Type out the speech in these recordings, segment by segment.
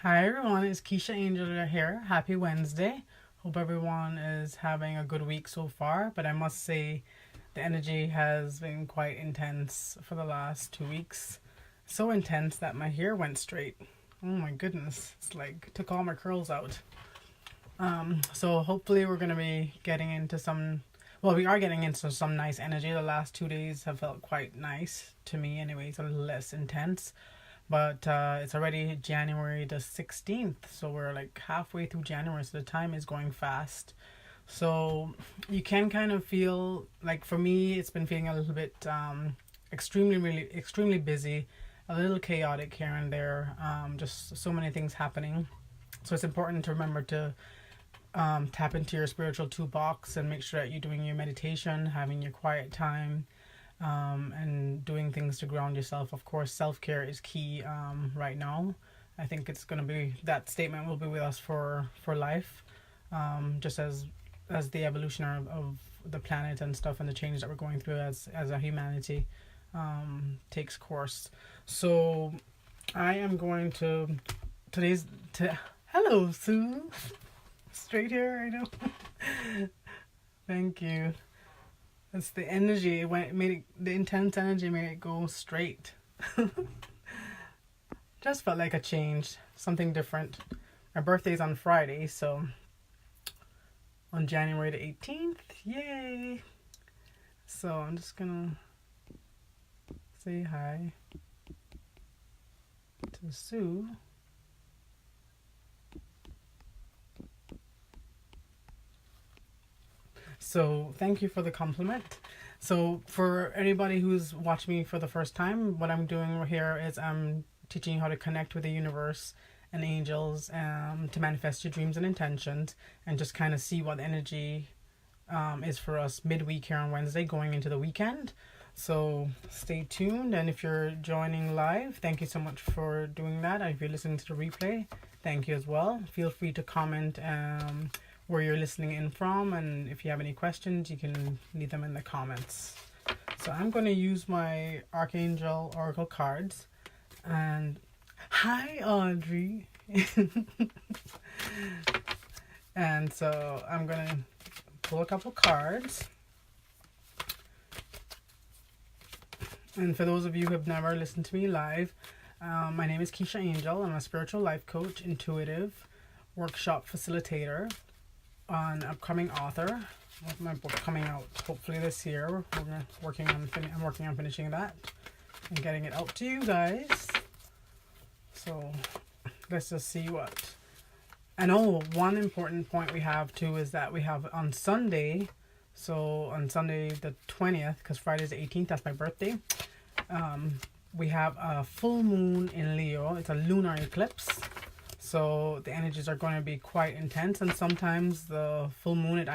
Hi everyone, it's Keysha Angel here. Happy Wednesday. Hope everyone is having a good week so far, but I must say the energy has been quite intense for the last 2 weeks. So intense that my hair went straight. Oh my goodness, it's like took all my curls out. So hopefully we're gonna be getting into we are getting into some nice energy. The last 2 days have felt quite nice to me anyways, a little less intense. But it's already January the 16th, so we're like halfway through January, so the time is going fast. So you can kind of feel like, for me, it's been feeling a little bit extremely busy, a little chaotic here and there, just so many things happening. So it's important to remember to tap into your spiritual toolbox and make sure that you're doing your meditation, having your quiet time, and doing things to ground yourself. Of course, self-care is key right now. I think it's going to be, that statement will be with us for life, just as the evolution of the planet and stuff, and the change that we're going through as a humanity takes course. So I am going to hello Sue. Straight here, I know. Thank you. It's the energy. The intense energy made it go straight. Just felt like a change, something different. My birthday's on Friday, so on January the 18th, yay! So I'm just gonna say hi to Sue. So thank you for the compliment. So for anybody who's watching me for the first time, what I'm doing here is I'm teaching you how to connect with the universe and angels, to manifest your dreams and intentions, and just kind of see what energy is for us midweek here on Wednesday going into the weekend. So stay tuned, and if you're joining live, thank you so much for doing that. And if you're listening to the replay, thank you as well. Feel free to comment where you're listening in from, and if you have any questions, you can leave them in the comments. So I'm going to use my Archangel Oracle cards, and hi Audrey. And so I'm going to pull a couple cards. And for those of you who have never listened to me live, my name is Keysha Angel. I'm a spiritual life coach, intuitive, workshop facilitator, an upcoming author with my book coming out hopefully this year. I'm working on finishing that and getting it out to you guys. So let's just see what. And one important point we have too is that we have on Sunday, so on Sunday the 20th, because Friday's the 18th, that's my birthday, we have a full moon in Leo. It's a lunar eclipse. So the energies are going to be quite intense, and sometimes the full moon,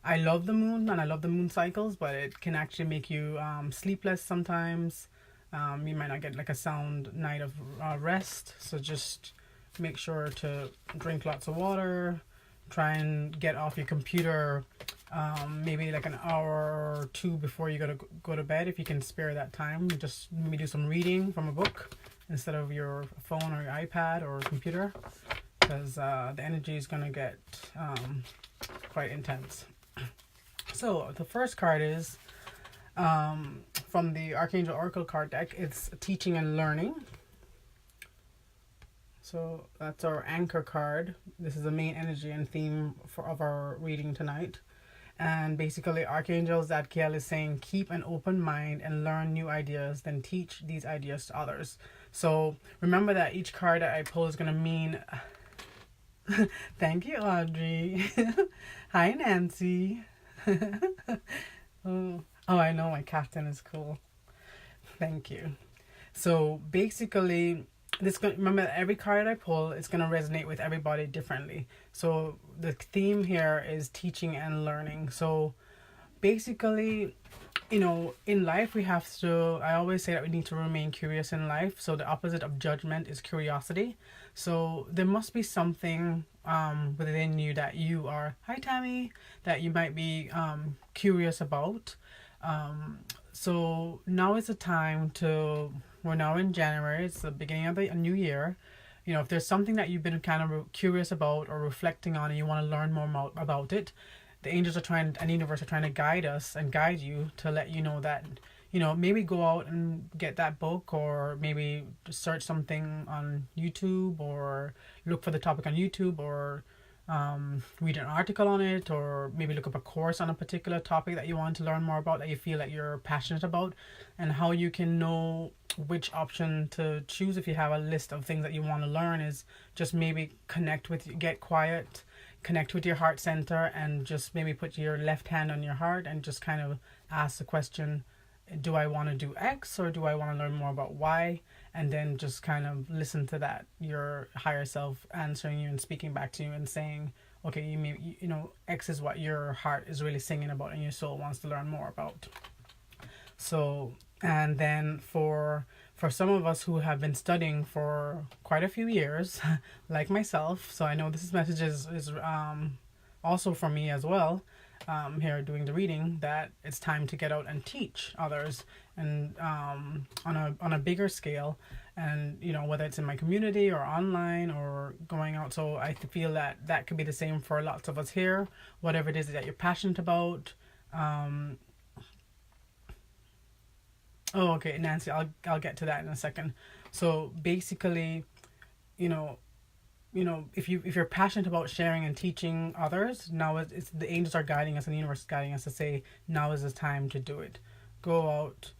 I love the moon and I love the moon cycles, but it can actually make you sleepless sometimes. You might not get like a sound night of rest, so just make sure to drink lots of water, try and get off your computer maybe like an hour or two before you go to bed, if you can spare that time. Just maybe do some reading from a book instead of your phone or your iPad or computer, because the energy is going to get quite intense. So the first card is from the Archangel Oracle card deck. It's teaching and learning. So that's our anchor card. This is the main energy and theme of our reading tonight. And basically, Archangel Zadkiel is saying, keep an open mind and learn new ideas, then teach these ideas to others. So remember that each card that I pull is going to mean... Thank you, Audrey. Hi, Nancy. Oh, I know, my captain is cool. Thank you. So basically, remember that every card I pull is going to resonate with everybody differently. So the theme here is teaching and learning. So basically, in life we have to, I always say that we need to remain curious in life. So the opposite of judgment is curiosity. So there must be something within you that you are, hi Tammy, that you might be curious about. So now is the time we're now in January, it's the beginning of the new year. if there's something that you've been kind of curious about or reflecting on and you want to learn more about it, the angels are trying, and the universe are trying to guide us and guide you to let you know that, maybe go out and get that book, or maybe search something on YouTube, or look for the topic on YouTube, or read an article on it, or maybe look up a course on a particular topic that you want to learn more about, that you feel that you're passionate about. And how you can know which option to choose, if you have a list of things that you want to learn, is just maybe get quiet, connect with your heart center, and just maybe put your left hand on your heart and just kind of ask the question, do I want to do X, or do I want to learn more about Y? And then just kind of listen to that, your higher self answering you and speaking back to you and saying, okay, X is what your heart is really singing about and your soul wants to learn more about. So, and then for some of us who have been studying for quite a few years, like myself, so I know this message is also for me as well, here doing the reading, that it's time to get out and teach others, and on a bigger scale, and whether it's in my community or online or going out. So I feel that could be the same for lots of us here, whatever it is that you're passionate about. Oh, okay, Nancy, I'll get to that in a second. So basically, if you're passionate about sharing and teaching others, now it's the angels are guiding us and the universe is guiding us to say, now is the time to do it. Go out,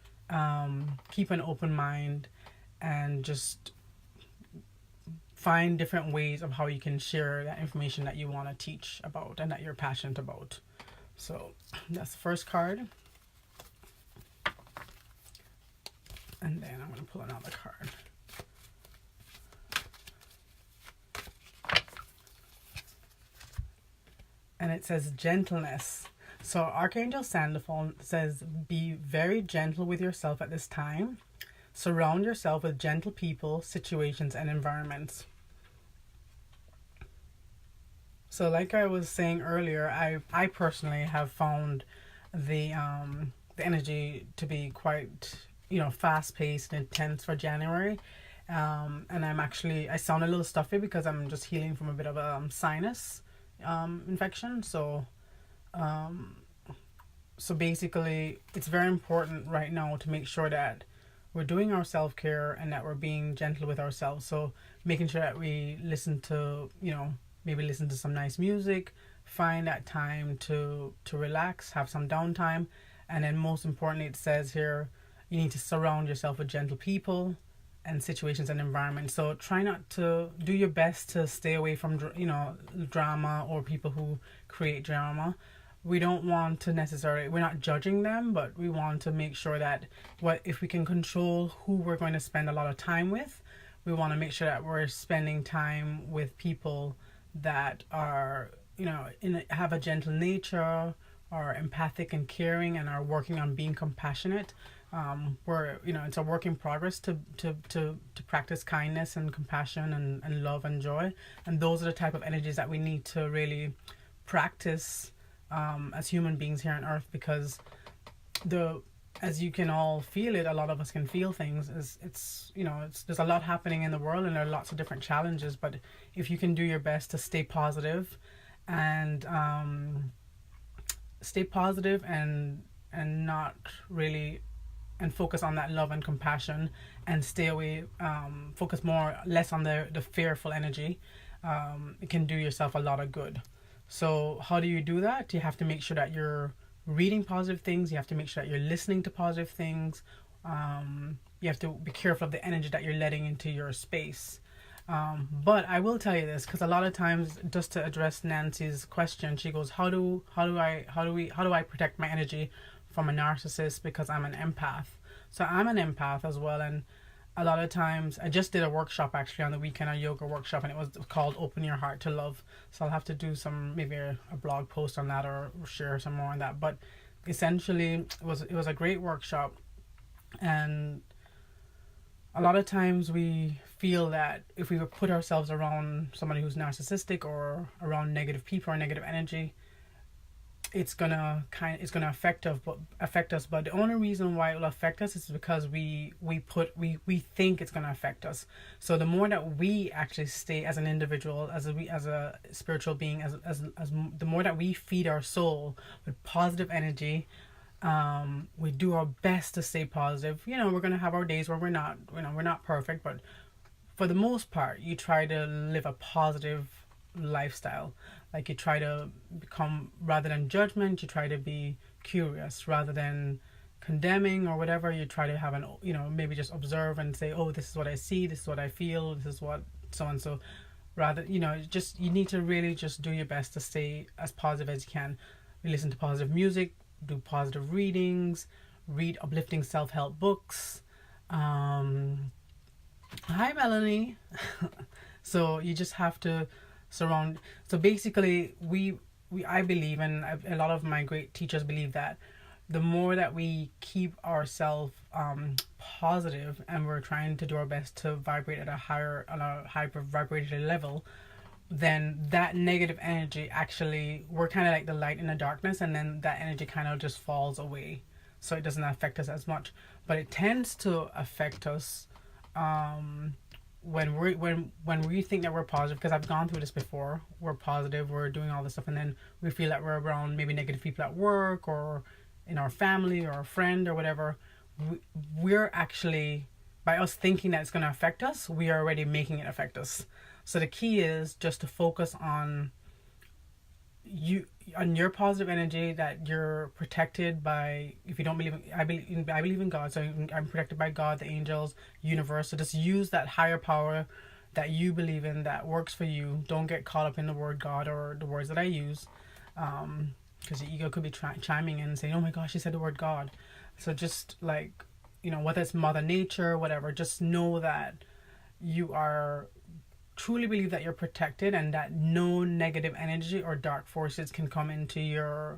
keep an open mind, and just find different ways of how you can share that information that you want to teach about and that you're passionate about. So that's the first card. And then I'm going to pull another card. And it says gentleness. So Archangel Sandalphon says, be very gentle with yourself at this time. Surround yourself with gentle people, situations, and environments. So like I was saying earlier, I personally have found the energy to be quite fast-paced and intense for January, and I sound a little stuffy because I'm just healing from a bit of a sinus infection. So basically it's very important right now to make sure that we're doing our self-care and that we're being gentle with ourselves. So making sure that we listen to maybe listen to some nice music, find that time to relax, have some downtime, and then most importantly, it says here, you need to surround yourself with gentle people and situations and environments. So try not to do your best to stay away from, drama or people who create drama. We don't want to necessarily, we're not judging them, but we want to make sure that if we can control who we're going to spend a lot of time with, we want to make sure that we're spending time with people that are, have a gentle nature, are empathic and caring, and are working on being compassionate. It's a work in progress to practice kindness and compassion and love and joy. And those are the type of energies that we need to really practice as human beings here on earth, because as you can all feel it, a lot of us can feel things. There's a lot happening in the world, and there are lots of different challenges. But if you can do your best to stay positive and not really, and focus on that love and compassion, and stay away, focus less on the fearful energy, it can do yourself a lot of good. So how do you do that? You have to make sure that you're reading positive things. You have to make sure that you're listening to positive things. You have to be careful of the energy that you're letting into your space. But I will tell you this, because a lot of times, just to address Nancy's question, she goes, how do I protect my energy from a narcissist, because I'm an empath. So I'm an empath as well, and a lot of times, I just did a workshop actually on the weekend, a yoga workshop, and it was called Open Your Heart to Love. So I'll have to do maybe a blog post on that, or share some more on that. But essentially, it was a great workshop, and a lot of times we feel that if we put ourselves around somebody who's narcissistic or around negative people or negative energy, it's gonna affect us, but the only reason why it will affect us is because we think it's gonna affect us. So the more that we actually stay as an individual, as a spiritual being, as the more that we feed our soul with positive energy, we do our best to stay positive. We're gonna have our days where we're not perfect, but for the most part, you try to live a positive lifestyle. Like, you try to become, rather than judgment, you try to be curious rather than condemning or whatever. You try to have maybe just observe and say, oh, this is what I see, this is what I feel, this is what so and so. Rather, just, you need to really just do your best to stay as positive as you can. Listen to positive music, do positive readings, read uplifting self-help books. Hi, Melanie. So you just have to so basically, I believe, and a lot of my great teachers believe, that the more that we keep ourselves positive, and we're trying to do our best to vibrate at a higher vibratory level, then that negative energy, actually, we're kind of like the light in the darkness, and then that energy kind of just falls away, so it doesn't affect us as much. But it tends to affect us when we think that we're positive, because I've gone through this before. We're positive, we're doing all this stuff, and then we feel that we're around maybe negative people at work or in our family or a friend or whatever. We're actually, by us thinking that it's going to affect us, we are already making it affect us. So the key is just to focus on your positive energy, that you're protected by, if you don't believe in, I believe in God, so I'm protected by God, the angels, universe. So just use that higher power that you believe in, that works for you. Don't get caught up in the word God or the words that I use, because the ego could be chiming in and saying, oh my gosh, she said the word God. So just, like, whether it's Mother Nature, whatever, just know that you are truly believe that you're protected, and that no negative energy or dark forces can come into you,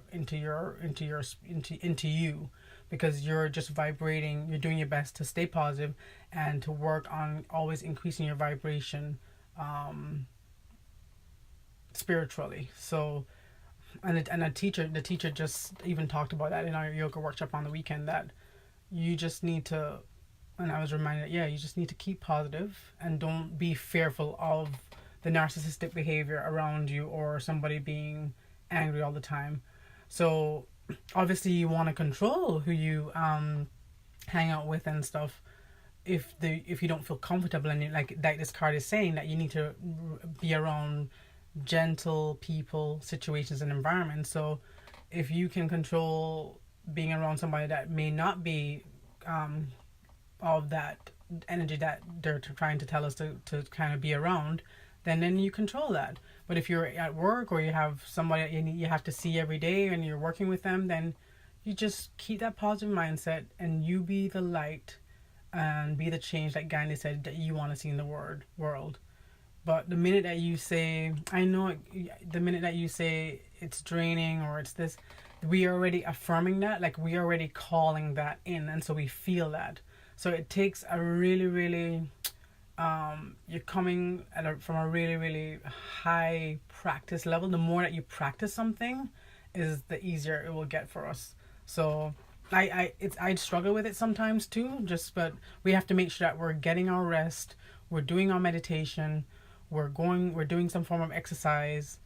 because you're just vibrating. You're doing your best to stay positive and to work on always increasing your vibration spiritually. So, and the teacher just even talked about that in our yoga workshop on the weekend, that you just need to, and I was reminded, you just need to keep positive and don't be fearful of the narcissistic behavior around you, or somebody being angry all the time. So obviously you want to control who you hang out with and stuff. If you don't feel comfortable, and like this card is saying, that you need to be around gentle people, situations, and environments. So if you can control being around somebody that may not be of that energy that they're trying to tell us to kind of be around, then you control that. But if you're at work, or you have somebody you have to see every day, and you're working with them, then you just keep that positive mindset, and you be the light and be the change, like Gandhi said, that you want to see in the world. But the minute that you say, the minute that you say it's draining or it's this, we are already affirming that, like we are already calling that in, and so we feel that. So it takes a really, really, you're coming from a really, really high practice level. The more that you practice something, is the easier it will get for us. So I struggle with it sometimes too. But we have to make sure that we're getting our rest, we're doing our meditation, we're doing some form of exercise.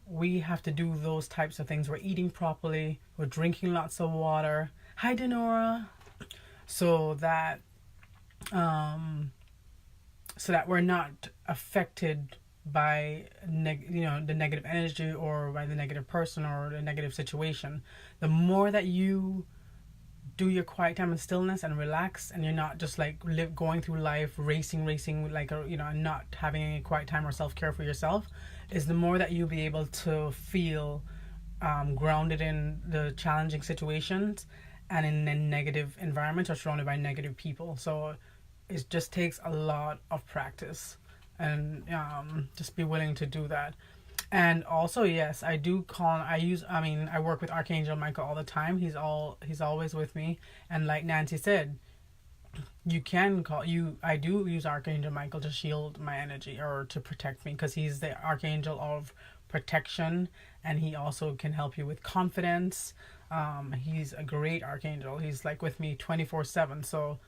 We have to do those types of things. We're eating properly, we're drinking lots of water. Hi, Denora. So that we're not affected by the negative energy, or by the negative person, or the negative situation. The more that you do your quiet time and stillness and relax, and you're not just like going through life racing like and not having any quiet time or self-care for yourself, is the more that you'll be able to feel grounded in the challenging situations, and in a negative environment, or surrounded by negative people. So it just takes a lot of practice, and just be willing to do that. And also, yes, I work with Archangel Michael all the time. He's always with me. And like Nancy said, I do use Archangel Michael to shield my energy, or to protect me, because he's the archangel of protection, and he also can help you with confidence. He's a great archangel. He's like with me 24/7. So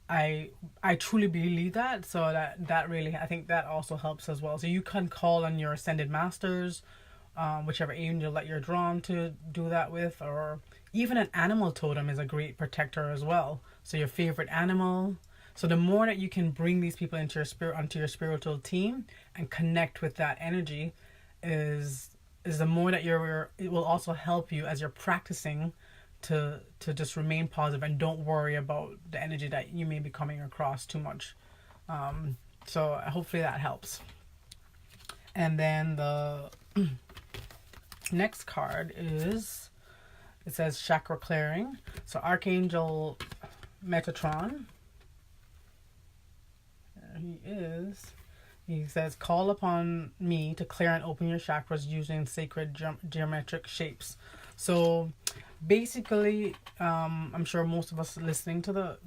I truly believe that. So that really, I think that also helps as well. So you can call on your ascended masters, whichever angel that you're drawn to do that with, or even an animal totem is a great protector as well. So your favorite animal. So the more that you can bring these people into your spirit, onto your spiritual team, and connect with that energy, is the more that it will also help you as you're practicing to just remain positive and don't worry about the energy that you may be coming across too much. So hopefully that helps. And then the next card is, it says chakra clearing. So Archangel Metatron, he says, call upon me to clear and open your chakras using sacred geometric shapes. So basically, I'm sure most of us listening to the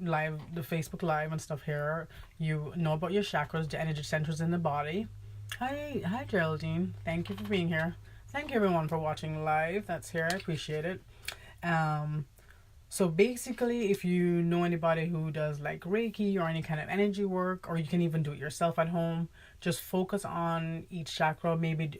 Facebook live and stuff here, you know about your chakras, the energy centers in the body. Hi Geraldine, thank you for being here. Thank you everyone for watching live that's here. I appreciate it. So basically, if you know anybody who does like Reiki or any kind of energy work, or you can even do it yourself at home, just focus on each chakra, maybe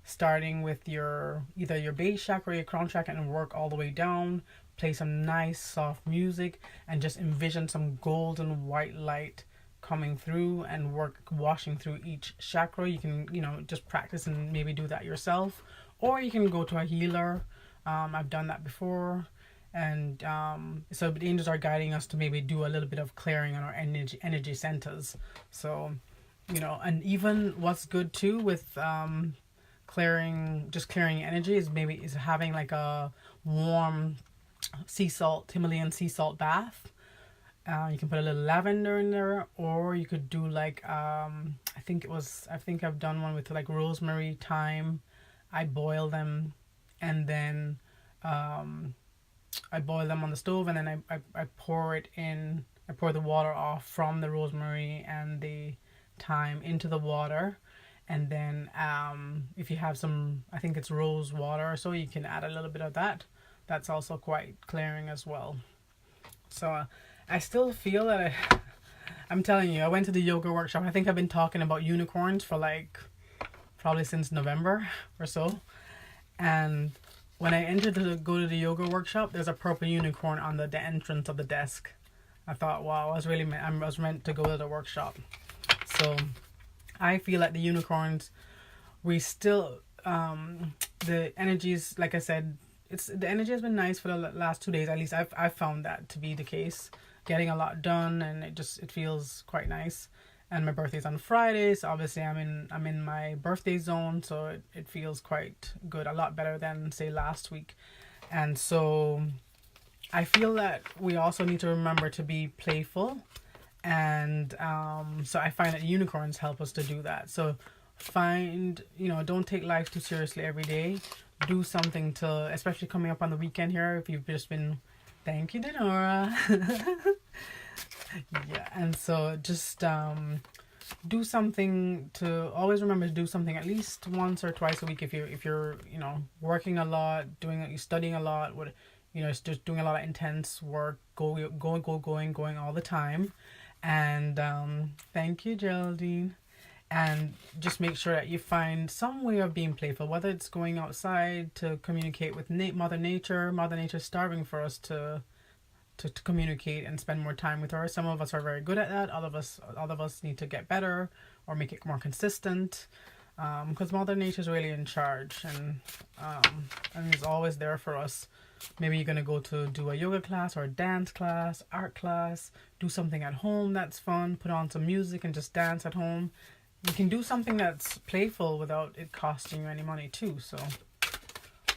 starting with either your base chakra or your crown chakra, and work all the way down. Play some nice soft music and just envision some golden white light coming through and washing through each chakra. You can, just practice and maybe do that yourself, or you can go to a healer. I've done that before. And so the angels are guiding us to maybe do a little bit of clearing on our energy centers. So, and even what's good too with clearing energy is having like a warm Himalayan sea salt bath. You can put a little lavender in there, or you could do like I think I've done one with like rosemary, thyme. I boil them, and then I boil them on the stove, and then I pour it in. I pour the water off from the rosemary and the thyme into the water, and then if you have some, I think it's rose water, so you can add a little bit of that. That's also quite clearing as well. So I still feel that I'm telling you, I went to the yoga workshop. I think I've been talking about unicorns for like probably since November or so, and when I entered to go to the yoga workshop, there's a purple unicorn on the entrance of the desk. I thought, wow, I was meant to go to the workshop. So I feel like the unicorns, we still, the energies, like I said, the energy has been nice for the last 2 days. At least I've found that to be the case. Getting a lot done, and it feels quite nice. And my birthday's on Friday, so obviously I'm in my birthday zone, so it feels quite good, a lot better than say last week. And so I feel that we also need to remember to be playful, and so I find that unicorns help us to do that. So don't take life too seriously every day. Do something especially coming up on the weekend here, if you've just been, thank you, Denora. Yeah, and so just do something to always remember to do something at least once or twice a week. If you're working a lot, studying a lot, it's just doing a lot of intense work, going all the time. And thank you, Geraldine. And just make sure that you find some way of being playful, whether it's going outside to communicate with Mother Nature. Mother Nature's starving for us to communicate and spend more time with her. Some of us are very good at that. All of us need to get better or make it more consistent, because Mother Nature's really in charge, and is always there for us. Maybe you're gonna go to do a yoga class or a dance class, art class, do something at home that's fun. Put on some music and just dance at home. You can do something that's playful without it costing you any money too. So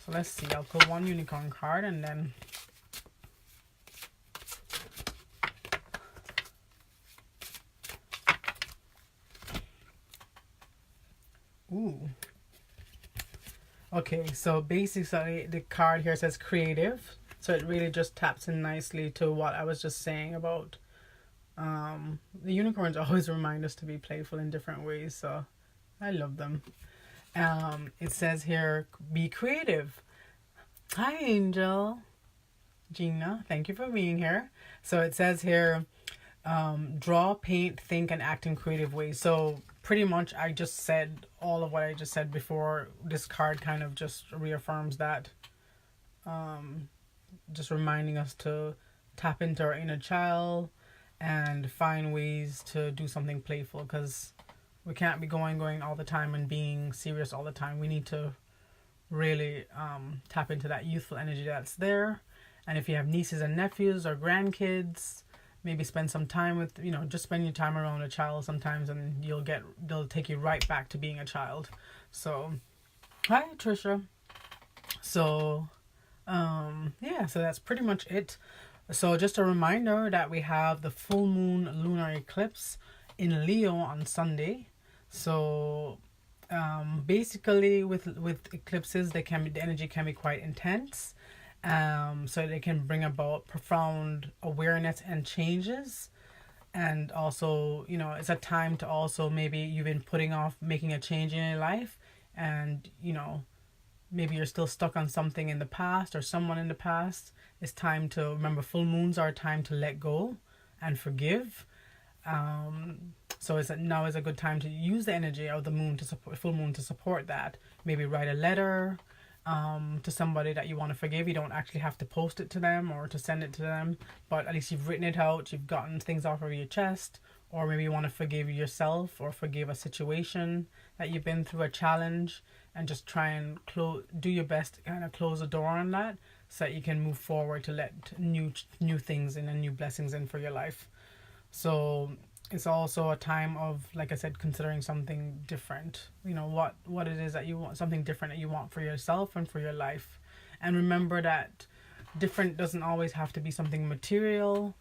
let's see. I'll pull one unicorn card and then. Ooh. Okay, so basically the card here says creative. So it really just taps in nicely to what I was just saying about the unicorns always remind us to be playful in different ways. So I love them. It says here, be creative. Hi, Angel. Gina, thank you for being here. So it says here, draw, paint, think, and act in creative ways. So pretty much I just said all of what I just said before. This card kind of just reaffirms that, just reminding us to tap into our inner child and find ways to do something playful, because we can't be going all the time and being serious all the time. We need to really tap into that youthful energy that's there. And if you have nieces and nephews or grandkids, maybe spend some time with, just spend your time around a child sometimes, and they'll take you right back to being a child. So hi, Trisha. So yeah, so that's pretty much it. So just a reminder that we have the full moon lunar eclipse in Leo on Sunday. So basically with eclipses, the energy can be quite intense. So they can bring about profound awareness and changes. And also, it's a time to also, maybe you've been putting off making a change in your life, and maybe you're still stuck on something in the past or someone in the past. It's time to remember, full moons are a time to let go and forgive. So now is a good time to use the energy of the moon to support, full moon, to support that. Maybe write a letter to somebody that you want to forgive. You don't actually have to post it to them or to send it to them, but at least you've written it out, you've gotten things off of your chest. Or maybe you want to forgive yourself or forgive a situation that you've been through, a challenge, and just try and do your best to kind of close the door on that, so that you can move forward to let new things in and new blessings in for your life. So it's also a time of, like I said, considering something different. What it is that you want, something different that you want for yourself and for your life. And remember that different doesn't always have to be something material.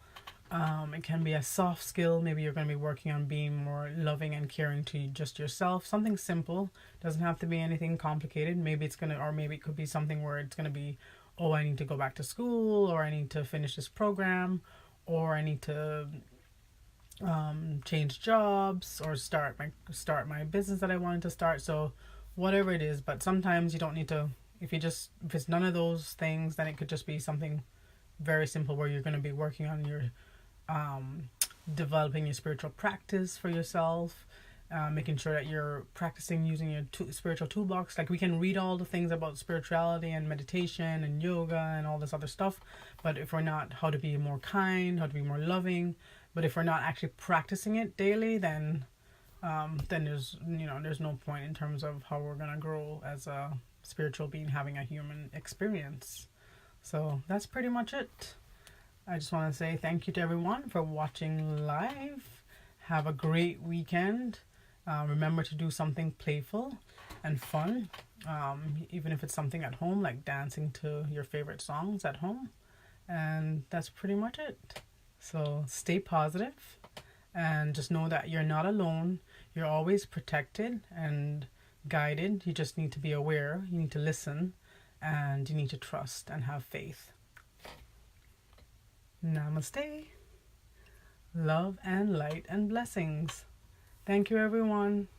It can be a soft skill. Maybe you're going to be working on being more loving and caring to just yourself. Something simple. Doesn't have to be anything complicated. Maybe maybe it could be something where it's going to be, oh, I need to go back to school, or I need to finish this program, or I need to change jobs, or start my business that I wanted to start. So whatever it is, but sometimes you don't need to, if it's none of those things, then it could just be something very simple where you're going to be working on your developing your spiritual practice for yourself, making sure that you're practicing using your spiritual toolbox. Like, we can read all the things about spirituality and meditation and yoga and all this other stuff, but if we're not, how to be more kind, how to be more loving, but if we're not actually practicing it daily, then there's no point in terms of how we're gonna grow as a spiritual being having a human experience. So that's pretty much it. I just want to say thank you to everyone for watching live. Have a great weekend. Remember to do something playful and fun, even if it's something at home, like dancing to your favorite songs at home. And that's pretty much it. So stay positive, and just know that you're not alone. You're always protected and guided. You just need to be aware. You need to listen, and you need to trust and have faith. Namaste. Love and light and blessings. Thank you, everyone.